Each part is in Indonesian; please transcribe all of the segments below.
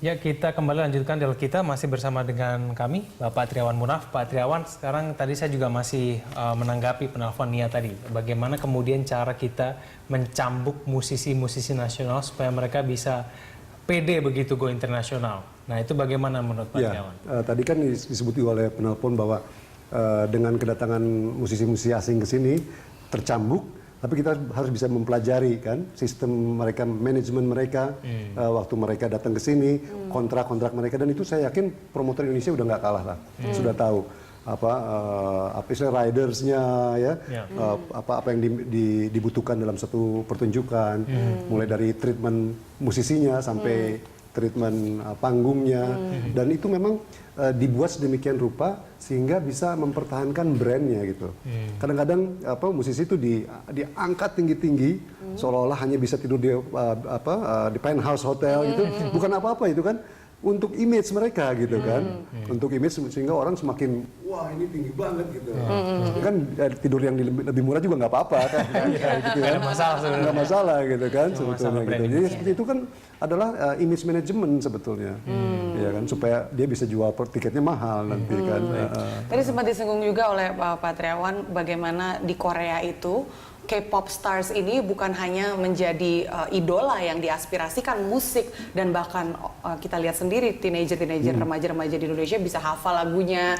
Ya, kita kembali lanjutkan dialog kita masih bersama dengan kami, Bapak Triawan Munaf. Pak Triawan, sekarang tadi saya juga masih menanggapi penelpon Nia tadi. Bagaimana kemudian cara kita mencambuk musisi-musisi nasional supaya mereka bisa pede begitu go internasional. Nah, itu bagaimana menurut Pak Triawan? Tadi kan disebut oleh penelpon bahwa dengan kedatangan musisi-musisi asing ke sini tercambuk, tapi kita harus bisa mempelajari kan sistem mereka, manajemen mereka, waktu mereka datang ke sini, kontrak-kontrak mereka, dan itu saya yakin promotor Indonesia udah nggak kalah lah, sudah tahu apa istilah ridersnya ya, apa yang dibutuhkan dalam satu pertunjukan, mulai dari treatment musisinya sampai treatment panggungnya, dan itu memang dibuat sedemikian rupa sehingga bisa mempertahankan brandnya gitu. Kadang-kadang musisi itu diangkat tinggi-tinggi, seolah-olah hanya bisa tidur di penthouse hotel gitu. Bukan apa-apa itu kan, untuk image mereka gitu kan, untuk image sehingga orang semakin wah ini tinggi banget gitu. Kan tidur yang lebih murah juga nggak apa-apa kan, gitu kan. Nggak masalah gitu kan sebetulnya gitu. Jadi seperti itu kan adalah image management sebetulnya, ya kan, supaya dia bisa jual tiketnya mahal nanti kan. Tadi sempat disinggung juga oleh Pak Triawan bagaimana di Korea itu K-pop stars ini bukan hanya menjadi idola yang diaspirasikan musik, dan bahkan kita lihat sendiri teenager-teenager, remaja-remaja di Indonesia bisa hafal lagunya,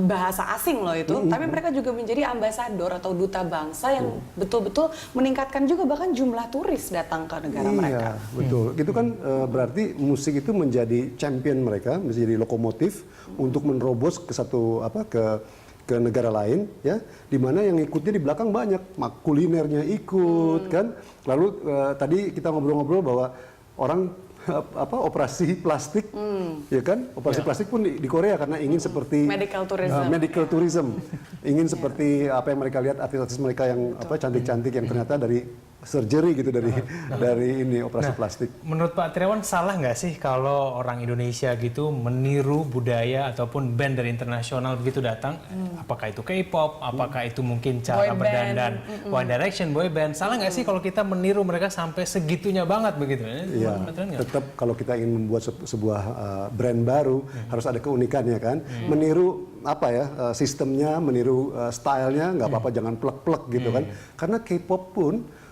bahasa asing loh itu, tapi mereka juga menjadi ambasador atau duta bangsa yang betul-betul meningkatkan juga bahkan jumlah turis datang ke negara mereka. Iya, betul. Itu kan berarti musik itu menjadi champion mereka, menjadi lokomotif untuk menerobos ke ke negara lain, ya, di mana yang ikutnya di belakang banyak, kulinernya ikut kan. Lalu tadi kita ngobrol-ngobrol bahwa orang operasi plastik, ya kan, operasi plastik pun di Korea karena ingin seperti medical tourism, ingin seperti apa yang mereka lihat artis-artis mereka yang cantik-cantik yang ternyata dari surgery gitu, dari ini operasi plastik. Menurut Pak Triawan, salah nggak sih kalau orang Indonesia gitu meniru budaya ataupun band dari internasional begitu datang? Apakah itu K-pop, apakah itu mungkin cara berdandan One Direction, boy band? Salah nggak sih kalau kita meniru mereka sampai segitunya banget begitu? Iya, tetap kalau kita ingin membuat sebuah brand baru harus ada keunikannya kan. Meniru sistemnya, meniru stylenya nggak apa-apa, jangan plek-plek gitu kan. Karena K-pop pun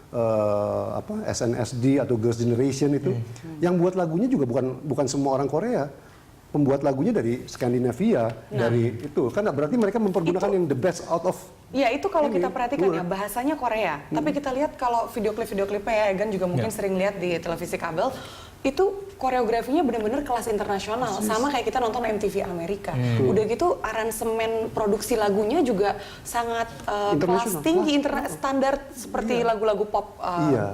SNSD atau Girls' Generation itu yang buat lagunya juga bukan semua orang Korea, pembuat lagunya dari Skandinavia, dari itu kan berarti mereka mempergunakan yang the best out of. Ya itu kalau kita perhatikan ya bahasanya Korea, tapi kita lihat kalau video klipnya ya Egan juga mungkin sering lihat di televisi kabel, itu koreografinya benar-benar kelas internasional, sama kayak kita nonton MTV Amerika. Udah gitu aransemen produksi lagunya juga sangat kelas tinggi, standar seperti lagu-lagu pop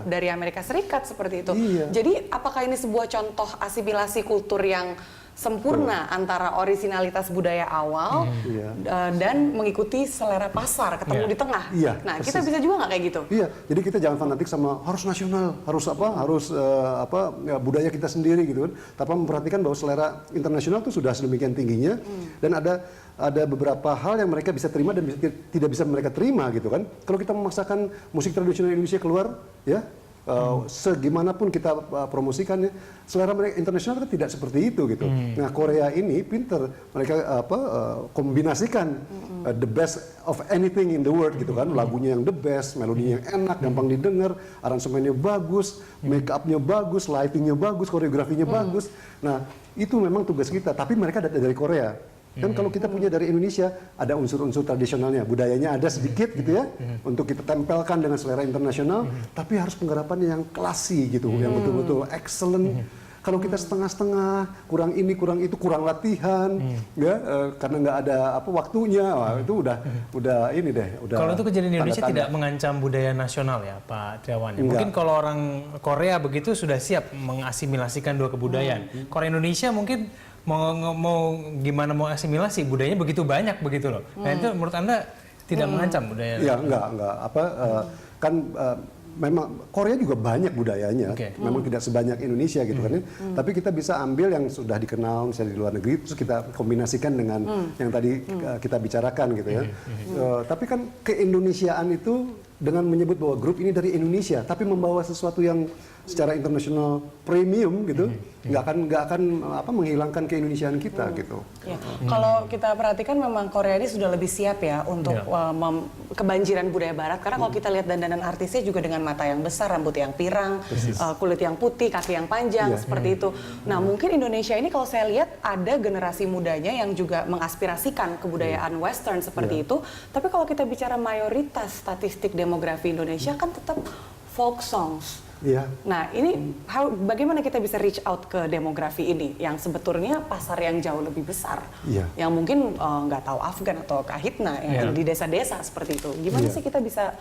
dari Amerika Serikat seperti itu. Jadi apakah ini sebuah contoh asimilasi kultur yang sempurna antara originalitas budaya awal dan mengikuti selera pasar, ketemu di tengah. Nah, kita bisa juga nggak kayak gitu? Iya, jadi kita jangan fanatik sama harus nasional, harus budaya kita sendiri gitu kan. Tapi memperhatikan bahwa selera internasional itu sudah sedemikian tingginya, dan ada beberapa hal yang mereka bisa terima dan tidak bisa mereka terima gitu kan. Kalau kita memaksakan musik tradisional Indonesia keluar, ya. Segimanapun kita promosikannya, selera mereka internasional kan tidak seperti itu gitu. Nah, Korea ini pinter, mereka kombinasikan the best of anything in the world gitu kan. Lagunya yang the best, melodinya yang enak, gampang didengar, aransemennya bagus, make upnya bagus, lightingnya bagus, koreografinya bagus. Nah, itu memang tugas kita. Tapi mereka dari Korea. Kan kalau kita punya dari Indonesia, ada unsur-unsur tradisionalnya, budayanya ada sedikit gitu ya, untuk kita tempelkan dengan selera internasional, tapi harus penggarapannya yang classy gitu, yang betul-betul excellent. Kalau kita setengah-setengah, kurang ini, kurang itu, kurang latihan, karena nggak ada waktunya, itu udah ini deh. Kalau itu kejadian di Indonesia tidak mengancam budaya nasional ya, Pak Triawan. Mungkin kalau orang Korea begitu sudah siap mengasimilasikan dua kebudayaan. Korea Indonesia mungkin mau gimana mau asimilasi, budayanya begitu banyak begitu loh. Nah itu menurut Anda tidak mengancam budaya? Iya, enggak. Memang Korea juga banyak budayanya, memang tidak sebanyak Indonesia gitu kan. Tapi kita bisa ambil yang sudah dikenal misalnya di luar negeri, terus kita kombinasikan dengan yang tadi kita bicarakan gitu ya. Tapi kan keindonesiaan itu dengan menyebut bahwa grup ini dari Indonesia, tapi membawa sesuatu yang secara internasional premium gitu, nggak akan menghilangkan keindonesiaan kita gitu. Ya. Kalau kita perhatikan memang Korea ini sudah lebih siap ya untuk kebanjiran budaya Barat. Karena kalau kita lihat dandanan artisnya juga dengan mata yang besar, rambut yang pirang, kulit yang putih, kaki yang panjang, seperti itu. Nah mungkin Indonesia ini kalau saya lihat ada generasi mudanya yang juga mengaspirasikan kebudayaan Western seperti itu. Tapi kalau kita bicara mayoritas statistik demografi Indonesia kan tetap folk songs. Iya. Nah ini bagaimana kita bisa reach out ke demografi ini yang sebetulnya pasar yang jauh lebih besar, yang mungkin nggak tahu Afgan atau Kahitna yang di desa-desa seperti itu. Gimana sih kita bisa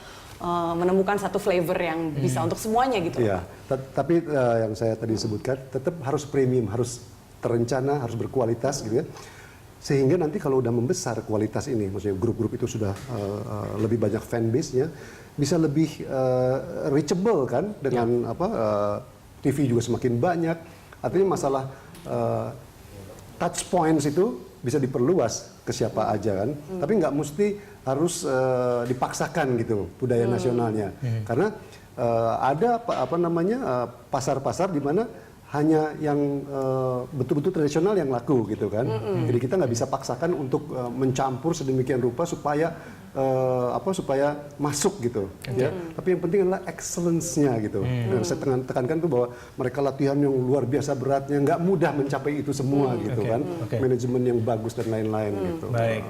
menemukan satu flavor yang bisa untuk semuanya gitu? Iya. Tapi yang saya tadi sebutkan tetap harus premium, harus terencana, harus berkualitas gitu ya. Sehingga nanti kalau udah membesar kualitas ini, maksudnya grup-grup itu sudah lebih banyak fanbase-nya, bisa lebih reachable kan dengan TV juga semakin banyak. Artinya masalah touch points itu bisa diperluas ke siapa aja kan. Tapi nggak mesti harus dipaksakan gitu budaya nasionalnya. Karena ada pasar-pasar di mana hanya yang betul-betul tradisional yang laku gitu kan. Jadi kita nggak bisa paksakan untuk mencampur sedemikian rupa supaya supaya masuk gitu ya. Tapi yang penting adalah excellence-nya gitu. Yang saya tekankan tuh bahwa mereka latihan yang luar biasa beratnya, nggak mudah mencapai itu semua gitu kan. Manajemen yang bagus dan lain-lain gitu. Baik.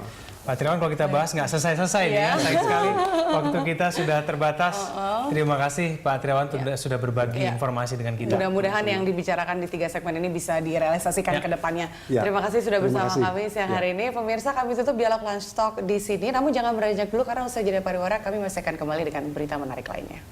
Pak Triawan, kalau kita bahas nggak selesai-selesai nih ya, sayang sekali waktu kita sudah terbatas. Terima kasih Pak Triawan sudah berbagi informasi dengan kita. Mudah-mudahan yang dibicarakan di 3 segmen ini bisa direalisasikan ke depannya. Terima kasih sudah bersama kami siang hari ini. Pemirsa, kami tutup dialog Lunch Talk di sini. Namun jangan beranjak dulu karena usai jeda pariwara kami masih akan kembali dengan berita menarik lainnya.